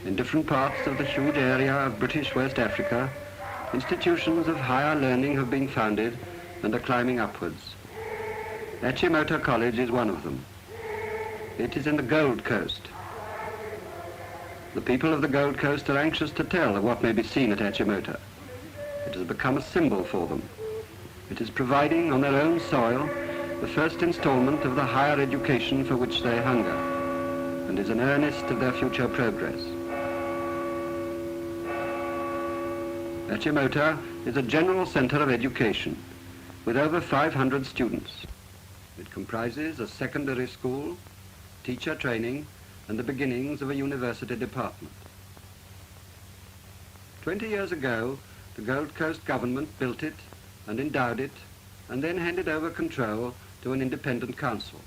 In different parts of the huge area of British West Africa, institutions of higher learning have been founded and are climbing upwards. Achimota College is one of them. It is in the Gold Coast. The people of the Gold Coast are anxious to tell of what may be seen at Achimota. It has become a symbol for them. It is providing on their own soil the first installment of the higher education for which they hunger, and is an earnest of their future progress. Achimota is a general center of education with over 500 students. It comprises a secondary school, teacher training, and the beginnings of a university department. 20 years ago, the Gold Coast government built it and endowed it, and then handed over control to an independent council.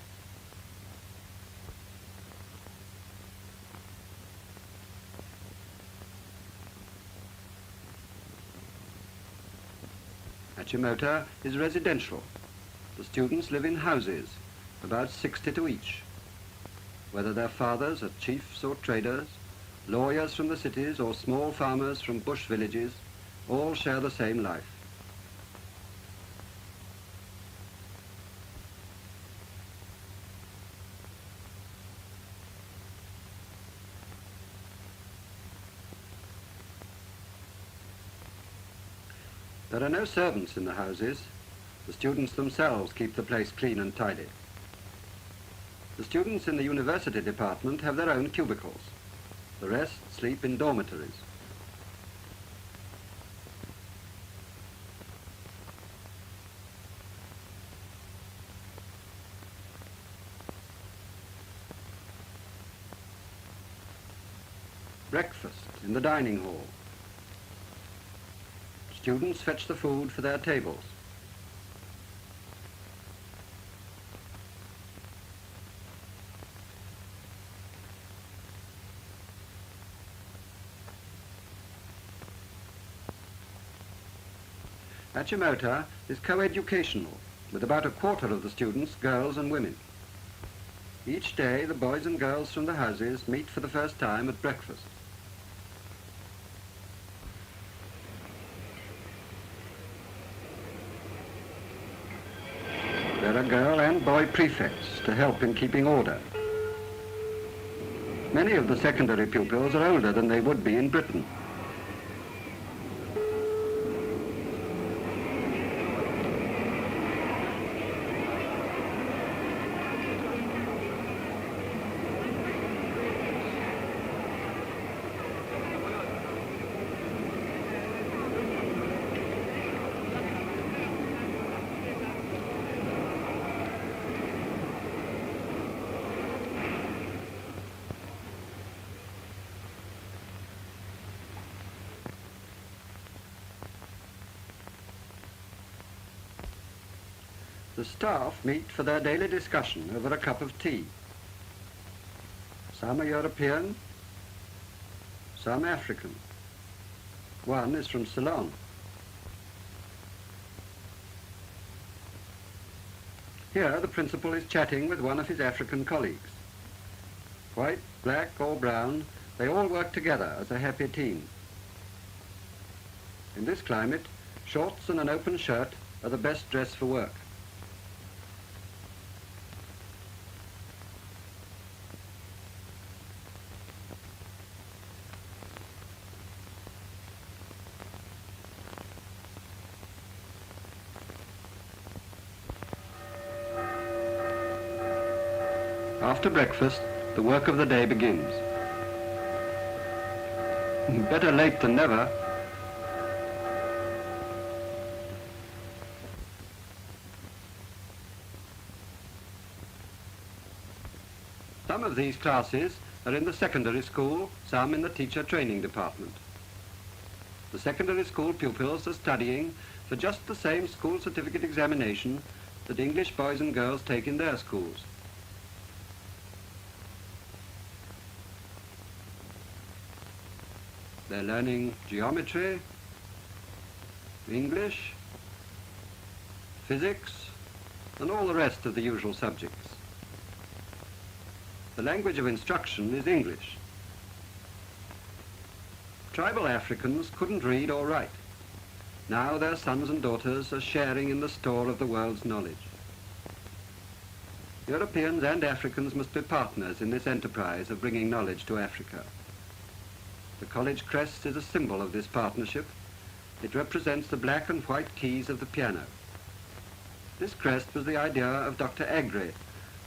Achimota is residential. The students live in houses, about 60 to each. Whether their fathers are chiefs or traders, lawyers from the cities or small farmers from bush villages, all share the same life. There are no servants in the houses. The students themselves keep the place clean and tidy. The students in the university department have their own cubicles. The rest sleep in dormitories. Breakfast in the dining hall. Students fetch the food for their tables. Achimota is co-educational, with about a quarter of the students girls and women. Each day, the boys and girls from the houses meet for the first time at breakfast. There are girl and boy prefects to help in keeping order. Many of the secondary pupils are older than they would be in Britain. The staff meet for their daily discussion over a cup of tea. Some are European, some African. One is from Ceylon. Here the principal is chatting with one of his African colleagues. White, black or brown, they all work together as a happy team. In this climate, shorts and an open shirt are the best dress for work. After breakfast, the work of the day begins. Better late than never. Some of these classes are in the secondary school, some in the teacher training department. The secondary school pupils are studying for just the same school certificate examination that English boys and girls take in their schools. They're learning geometry, English, physics, and all the rest of the usual subjects. The language of instruction is English. Tribal Africans couldn't read or write. Now their sons and daughters are sharing in the store of the world's knowledge. Europeans and Africans must be partners in this enterprise of bringing knowledge to Africa. The College Crest is a symbol of this partnership. It represents the black and white keys of the piano. This crest was the idea of Dr. Accra,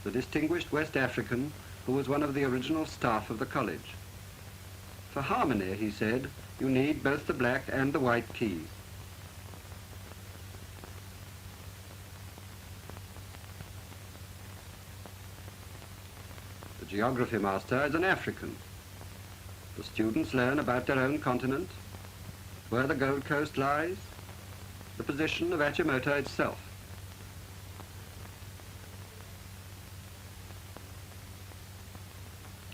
the distinguished West African who was one of the original staff of the college. For harmony, he said, you need both the black and the white keys. The geography master is an African. The students learn about their own continent, where the Gold Coast lies, the position of Achimota itself.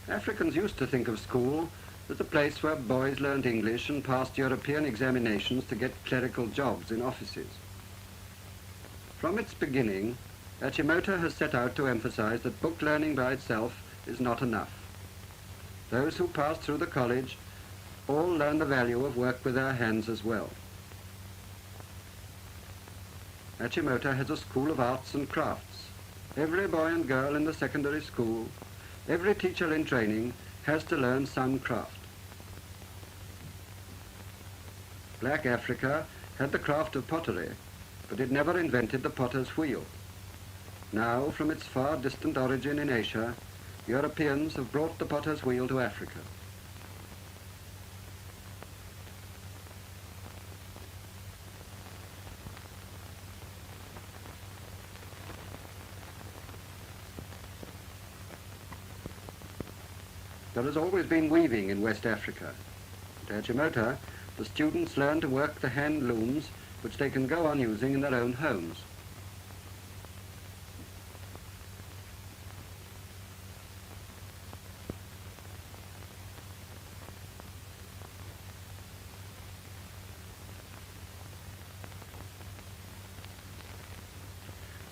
Africans used to think of school as a place where boys learned English and passed European examinations to get clerical jobs in offices. From its beginning, Achimota has set out to emphasize that book learning by itself is not enough. Those who pass through the college all learn the value of work with their hands as well. Achimota has a school of arts and crafts. Every boy and girl in the secondary school, every teacher in training has to learn some craft. Black Africa had the craft of pottery, but it never invented the potter's wheel. Now, from its far distant origin in Asia, Europeans have brought the potter's wheel to Africa. There has always been weaving in West Africa. At Achimota, the students learn to work the hand looms which they can go on using in their own homes.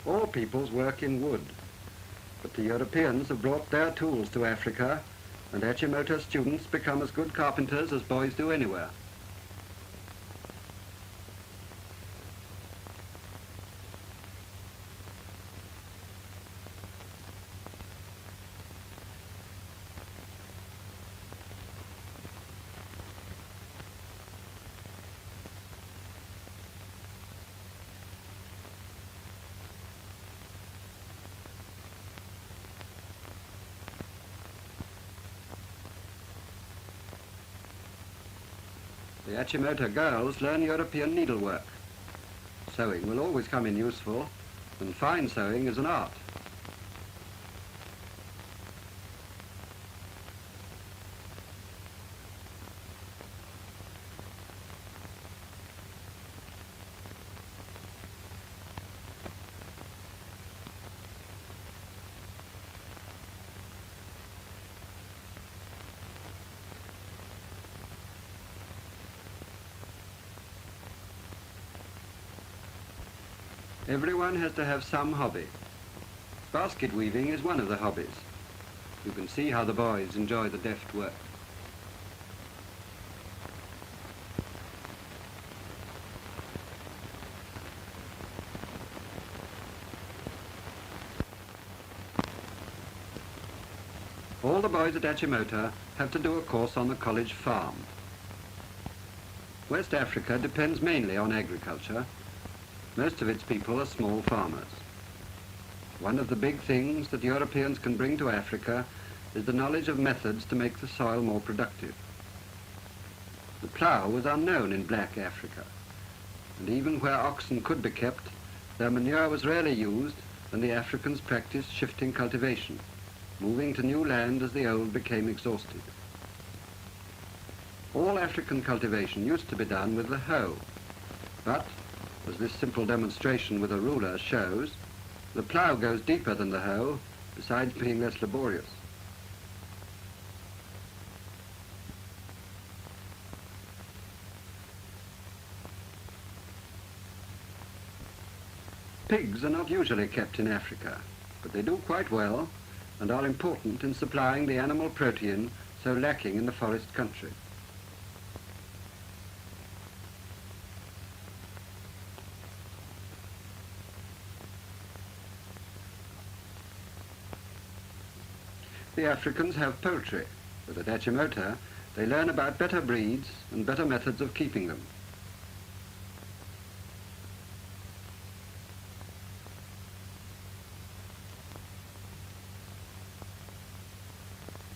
All peoples work in wood, but the Europeans have brought their tools to Africa, and Achimota students become as good carpenters as boys do anywhere. The Achimota girls learn European needlework. Sewing will always come in useful, and fine sewing is an art. Everyone has to have some hobby. Basket weaving is one of the hobbies. You can see how the boys enjoy the deft work. All the boys at Achimota have to do a course on the college farm. West Africa depends mainly on agriculture. Most of its people are small farmers. One of the big things that Europeans can bring to Africa is the knowledge of methods to make the soil more productive. The plough was unknown in black Africa, and even where oxen could be kept, their manure was rarely used, and the Africans practiced shifting cultivation, moving to new land as the old became exhausted. All African cultivation used to be done with the hoe, but as this simple demonstration with a ruler shows, the plough goes deeper than the hoe, besides being less laborious. Pigs are not usually kept in Africa, but they do quite well and are important in supplying the animal protein so lacking in the forest country. The Africans have poultry, but at Achimota they learn about better breeds and better methods of keeping them.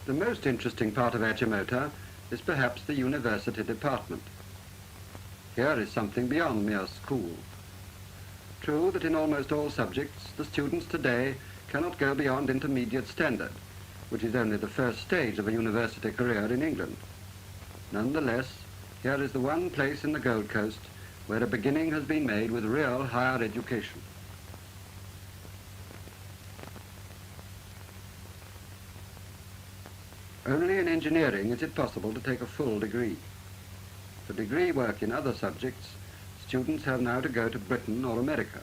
The most interesting part of Achimota is perhaps the university department. Here is something beyond mere school. True that in almost all subjects the students today cannot go beyond intermediate standard, which is only the first stage of a university career in England. Nonetheless, here is the one place in the Gold Coast where a beginning has been made with real higher education. Only in engineering is it possible to take a full degree. For degree work in other subjects, students have now to go to Britain or America.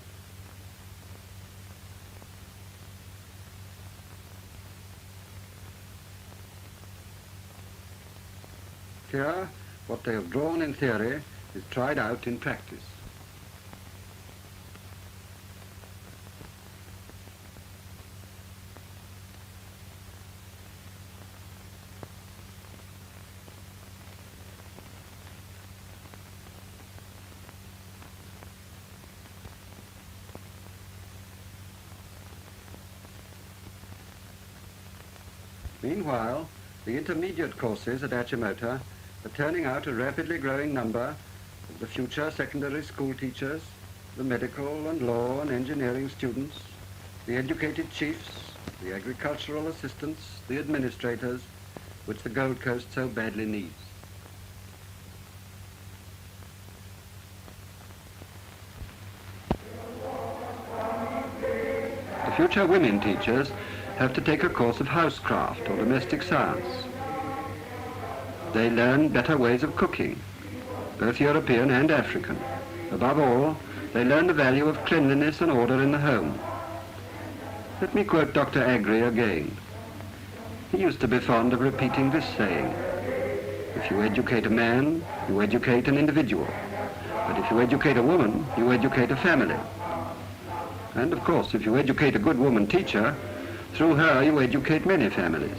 Here, what they have drawn in theory is tried out in practice. Meanwhile, the intermediate courses at Achimota are turning out a rapidly growing number of the future secondary school teachers, the medical and law and engineering students, the educated chiefs, the agricultural assistants, the administrators, which the Gold Coast so badly needs. The future women teachers have to take a course of housecraft or domestic science. They learn better ways of cooking, both European and African. Above all, they learn the value of cleanliness and order in the home. Let me quote Dr. Agri again. He used to be fond of repeating this saying: if you educate a man, you educate an individual. But if you educate a woman, you educate a family. And of course, if you educate a good woman teacher, through her you educate many families.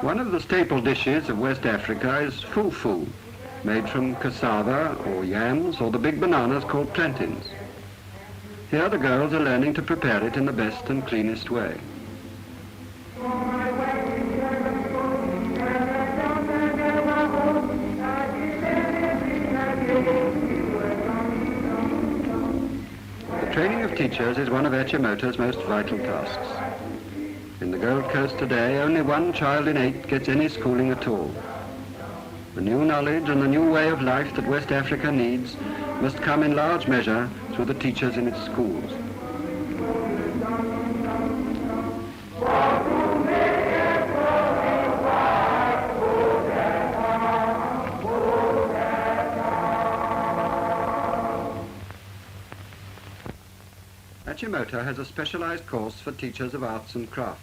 One of the staple dishes of West Africa is fufu, made from cassava or yams or the big bananas called plantains. Here the girls are learning to prepare it in the best and cleanest way. The training of teachers is one of Achimota's most vital tasks. In the Gold Coast today, only 1 child in 8 gets any schooling at all. The new knowledge and the new way of life that West Africa needs must come in large measure through the teachers in its schools. Achimota has a specialized course for teachers of arts and crafts.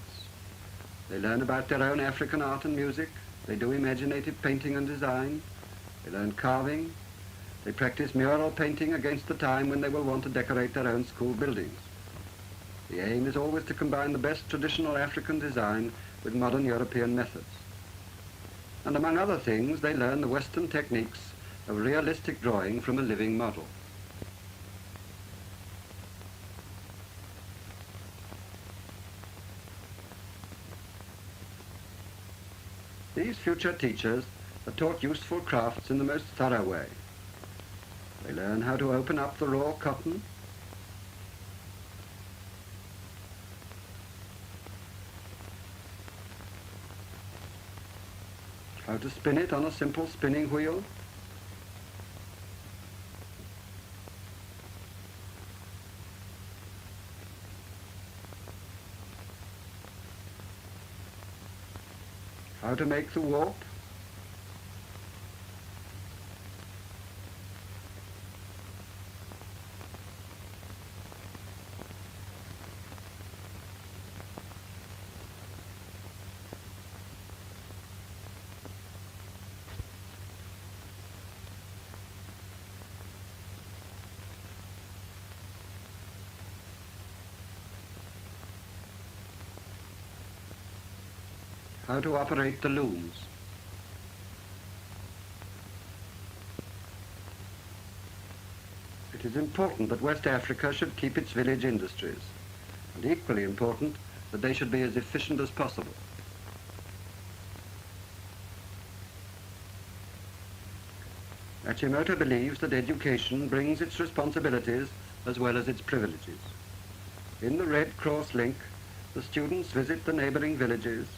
They learn about their own African art and music. They do imaginative painting and design. They learn carving. They practice mural painting against the time when they will want to decorate their own school buildings. The aim is always to combine the best traditional African design with modern European methods. And among other things, they learn the Western techniques of realistic drawing from a living model. These future teachers are taught useful crafts in the most thorough way. They learn how to open up the raw cotton, how to spin it on a simple spinning wheel, how to make the warp, how to operate the looms. It is important that West Africa should keep its village industries, and equally important that they should be as efficient as possible. Achimota believes that education brings its responsibilities as well as its privileges. In the Red Cross link, the students visit the neighboring villages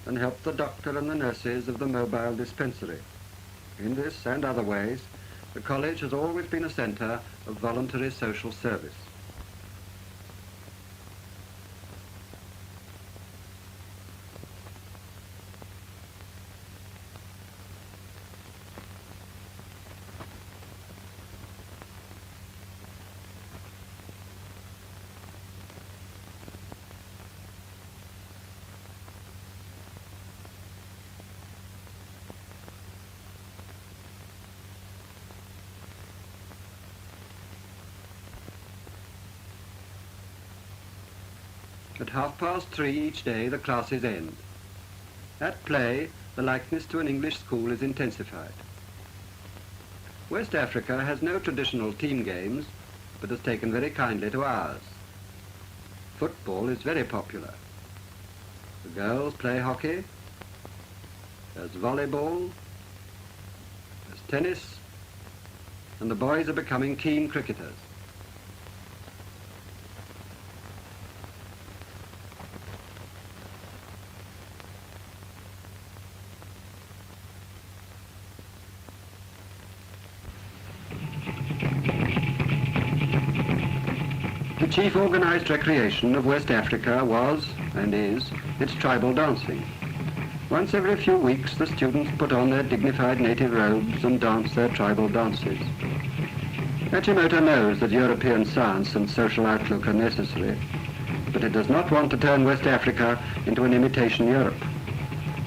and help the doctor and the nurses of the mobile dispensary. In this and other ways, the college has always been a centre of voluntary social service. At 3:30 each day, the classes end. At play, the likeness to an English school is intensified. West Africa has no traditional team games, but has taken very kindly to ours. Football is very popular. The girls play hockey, there's volleyball, there's tennis, and the boys are becoming keen cricketers. The chief organized recreation of West Africa was, and is, its tribal dancing. Once every few weeks, the students put on their dignified native robes and dance their tribal dances. Achimota knows that European science and social outlook are necessary, but it does not want to turn West Africa into an imitation Europe.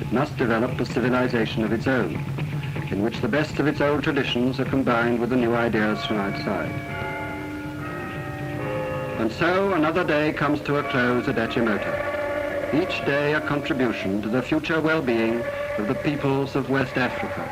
It must develop a civilization of its own, in which the best of its old traditions are combined with the new ideas from outside. And so another day comes to a close at Achimota, each day a contribution to the future well-being of the peoples of West Africa.